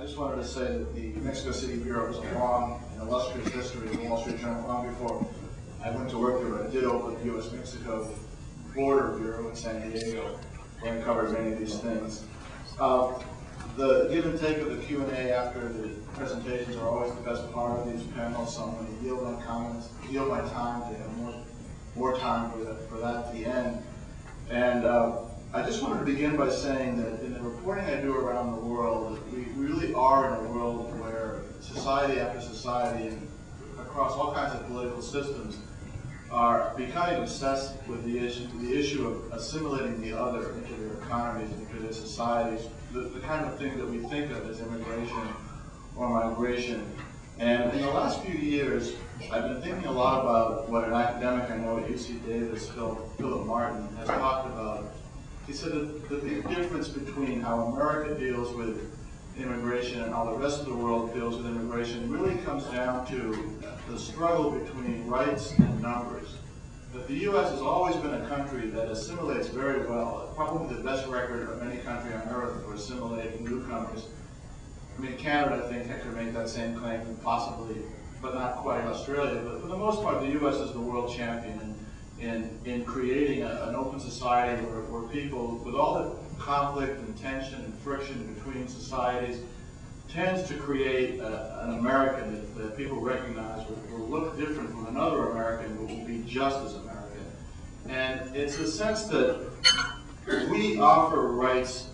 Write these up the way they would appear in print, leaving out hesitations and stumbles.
I just wanted to say that the Mexico City Bureau has a long and illustrious history in the Wall Street Journal. Long before I went to work there, I did open the U.S.-Mexico Border Bureau in San Diego, where I covered many of these things. The give and take of the Q&A after the presentations are always the best part of these panels, so I'm going to yield my comments, yield my time to have more time for that at the end. And I just wanted to begin by saying that in the reporting I do around the world, we really are in a world where society after society and across all kinds of political systems are becoming obsessed with the issue of assimilating the other into their economies, into their societies, the kind of thing that we think of as immigration or migration. And in the last few years, I've been thinking a lot about what an academic I know at UC Davis, Philip Martin, has talked about. He said that the big difference between how America deals with immigration and how the rest of the world deals with immigration really comes down to the struggle between rights and numbers. That the U.S. has always been a country that assimilates very well, probably the best record of any country on earth for assimilating newcomers. I mean, Canada, I think, could make that same claim, possibly, but not quite Australia. But for the most part, the U.S. is the world champion in creating an open society where people, with all the conflict and tension and friction between societies, tends to create an American that people recognize will look different from another American, but will be just as American. And it's a sense that we offer rights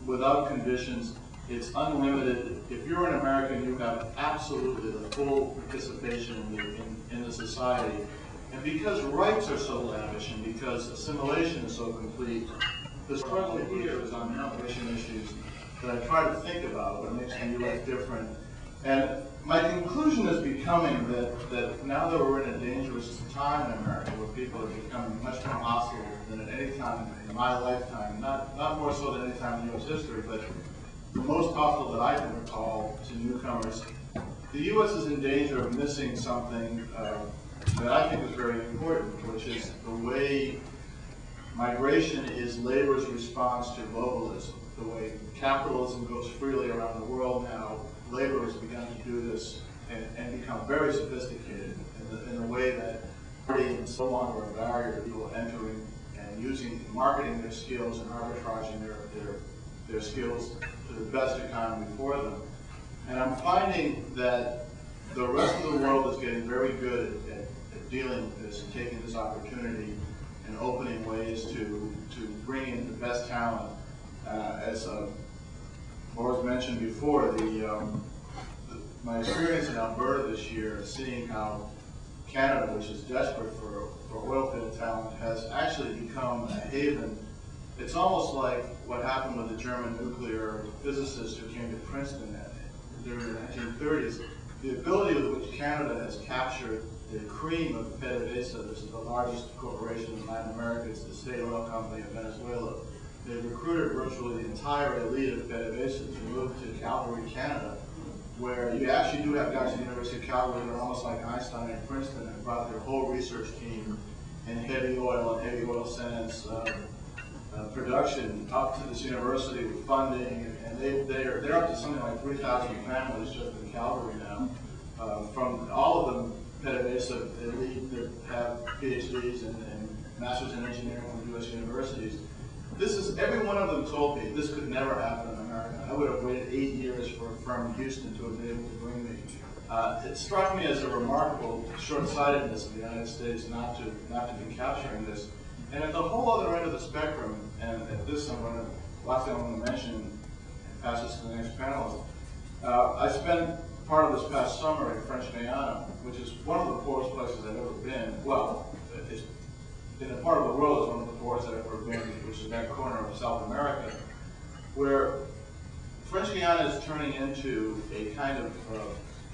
without conditions. It's unlimited. If you're an American, you have absolutely the full participation in the society. And because rights are so lavish and because assimilation is so complete, the struggle here is on immigration issues that I try to think about what makes the U.S. different. And my conclusion is becoming that now that we're in a dangerous time in America, where people are becoming much more hostile than at any time in my lifetime, not more so than any time in U.S. history, but the most hostile that I can recall to newcomers, the U.S. is in danger of missing something that I think is very important, which is the way migration is labor's response to globalism. The way capitalism goes freely around the world now, labor has begun to do this and become very sophisticated in the way that it's no longer a barrier to people entering and marketing their skills and arbitraging their skills to the best economy for them. And I'm finding that the rest of the world is getting very good at dealing with this and taking this opportunity and opening ways to bring in the best talent. As Laura's mentioned before, my experience in Alberta this year, seeing how Canada, which is desperate for oil field talent, has actually become a haven. It's almost like what happened with the German nuclear physicists who came to Princeton during the 1930s. The ability with which Canada has captured the cream of PDVSA, this is the largest corporation in Latin America, it's the state oil company of Venezuela. They've recruited virtually the entire elite of PDVSA to move to Calgary, Canada, where you actually do have guys at the University of Calgary that are almost like Einstein and Princeton and brought their whole research team in heavy oil and heavy oil sands production up to this university with funding, and they're up to something like 3,000 families just in Calgary now. From all of them, PDVSA elite that have PhDs and masters in engineering from U.S. universities. Every one of them told me this could never happen in America. I would have waited 8 years for a firm in Houston to have been able to bring me. It struck me as a remarkable short-sightedness of the United States not to be capturing this. And at the whole other end of the spectrum, and at this last thing I'm going to mention and pass this to the next panelist, I spent part of this past summer in French Guiana, which is one of the poorest places I've ever been. Well, it's in a part of the world is one of the poorest I've ever been, which is that corner of South America, where French Guiana is turning into a kind of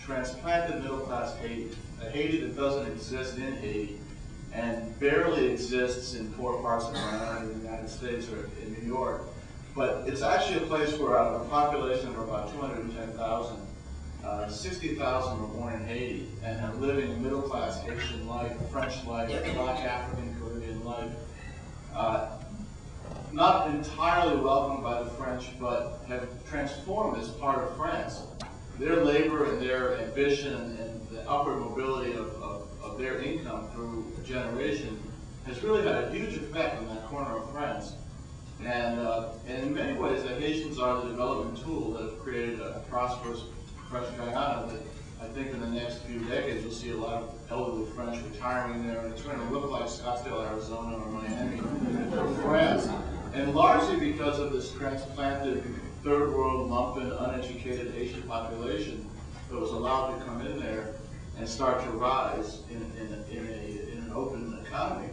transplanted middle-class Haiti, a Haiti that doesn't exist in Haiti and barely exists in poor parts of Guyana in the United States or in New York. But it's actually a place where out of a population of about 210,000, 60,000 were born in Haiti and are living middle-class Haitian life, French life, Black African Caribbean life. not entirely welcomed by the French, but have transformed as part of France. Their labor and their ambition and the upward mobility of their income through a generation has really had a huge effect on that corner of France. And in many ways, the Haitians are the development tool that have created a prosperous French Guyana that I think in the next few decades you'll see a lot of elderly French retiring there, and it's going to look like Scottsdale, Arizona or Miami for France. And largely because of this transplanted third world, lumpen, uneducated Haitian population that was allowed to come in there and start to rise in an open economy.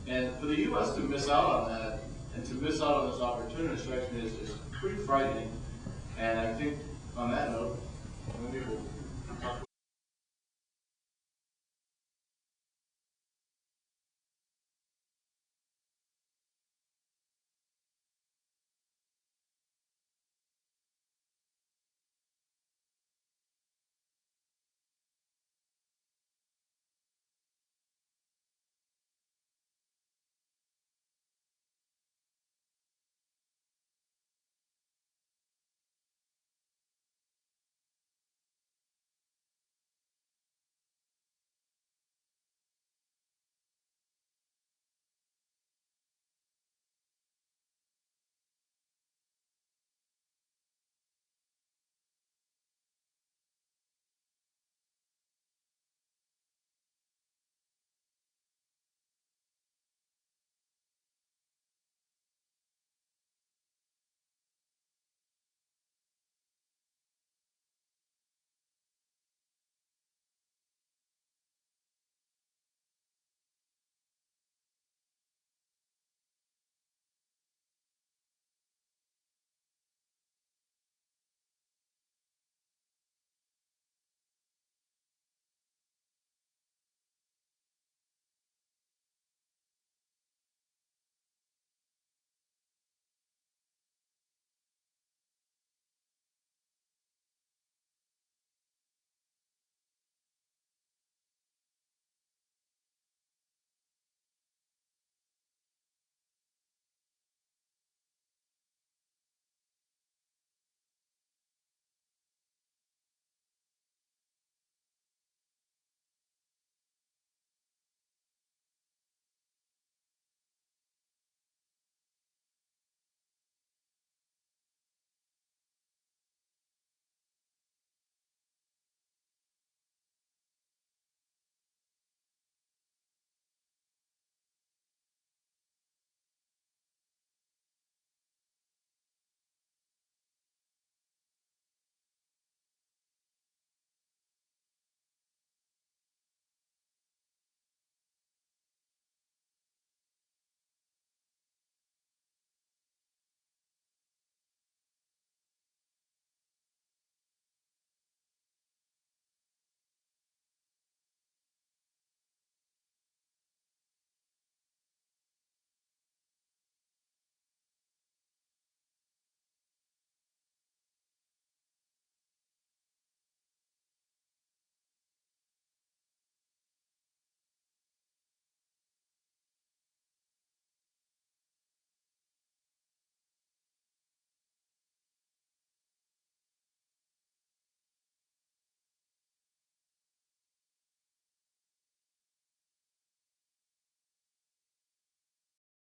And for the U.S. to miss out on that, and to miss out on this opportunity strikes me as pretty frightening. And I think on that note, maybe we'll